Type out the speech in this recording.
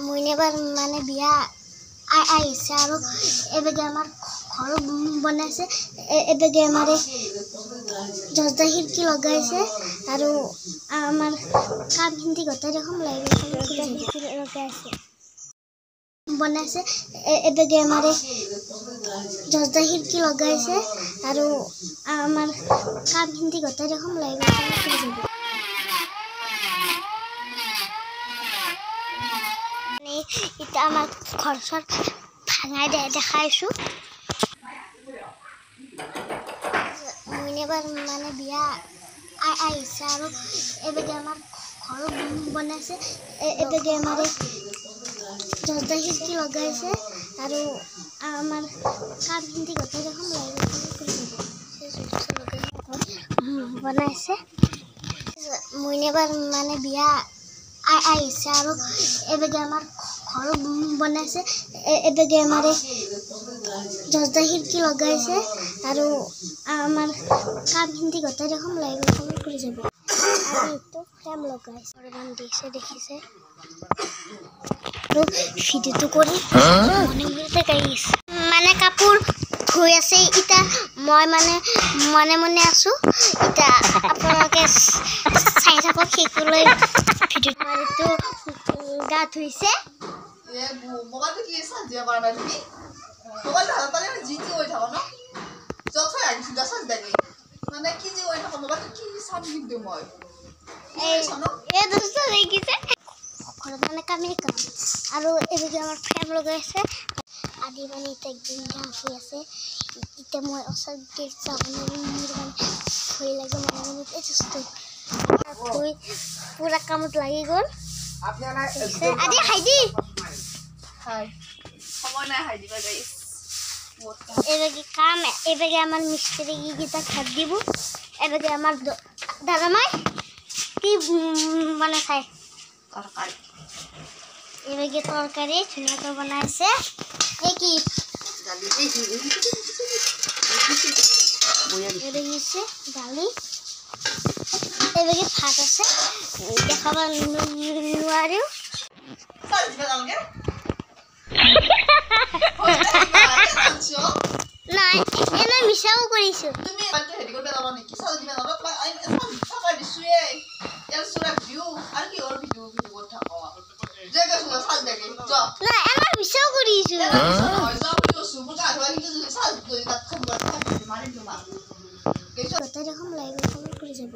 মইনেবাৰ মানে বিয়া আহিছে আৰু এবেগে আমাৰ ঘৰ বনাইছে এবেগে আমাৰ জজদা খিৰিকী লগাইছে আৰু আমাৰ কামখিনি গোটেই দেখোন লগাইছে বনাইছে এবেগে আমাৰ জজদা খিৰিকী লগাইছে আৰু আমাৰ কামখিনি গোটেই দেখোন লগাইছে এটা আমাৰ ঘৰ সৰ ভাঙাই দেখাইছো মইনেবাৰ মানে বিয়া আহিছে আৰু এবেগে আমাৰ ঘৰ বনাইছে এবেগে আমাৰ জজদা খিৰিকী লগাইছে আৰু আমাৰ কামখিনি গোটেই দেখোন বনাইছে মইনেবাৰ মানে বিয়া আহিছে আৰু এবেগে আমাৰ ঘৰ বনাইছে এবেগে আমাৰ জজদা খিৰিকী লগাইছে আৰু আমাৰ কামখিনি গোটেই দেখোন কৰি যাব আৰু এইটো ফ্ৰেম লগাইছে দিছে দেখিছে আৰু ভিডিঅ'টো কৰি মানে কাপোৰ ধুই আছে ইটা মই মানে মনে মনে আছো ইটা আপোনালোকে চাই থাকক শিকলৈ ভিডিঅ' মাৰিটো গা ধুইছে মোবাইলটো কি সাজিয়া পাৰা নাই তুমি মোবাইল ভাল পালে জিটি হৈ থাক ন যথা আহিছো দছাজ দেখি মানে কি যে হৈ থাক মোবাইলটো কি সাজি দিও মই এই দছটা দেখিছে ঘৰত মানে কামেই কাম আৰু এবেগে আমাৰ ফ্ৰেম লগাইছে আদি মানে এটা একদিন গা ধুই আছে ইতে মই অসল গেট যাবলৈ মানে ভয় লাগে মানে এইটো ধুই পুৰা কামত লাগি গ'ল আদি হাইদি হাই সময় নাই হাই দিবা গাইস এবেগে কাম এবেগে আমার মিস্ত্রি গিটা খাট দিব এবেগে আমার দাদামাই কি মানে খাই তরকারি এবেগে তরকারি ধুনিয়াকৈ বনাইছে এই কি ডালি এবেগে ডালি এবেগে ভাত আছে দেখাব নোৱাৰিও সাজিবা নালগে নাই এনে মিছাও কৰিছো তুমি বাটো হেডি কৰিব জানা নেকি সাজিবা জানা তোমাক আই সকাই দিছুয়ে এল সুৰা ভিউ আৰ কি ওৰ ভিডিও কৰি থাকো জেগা সুৰা সাজ দেখে জ নাই এনে মিছাও কৰিছো জ ভিডিও সুবু গা ধোৱা কিন্তু সাজ দই তাত খাব মাৰি দিবা গোটেই দেখোন লাইভ কৰি যাব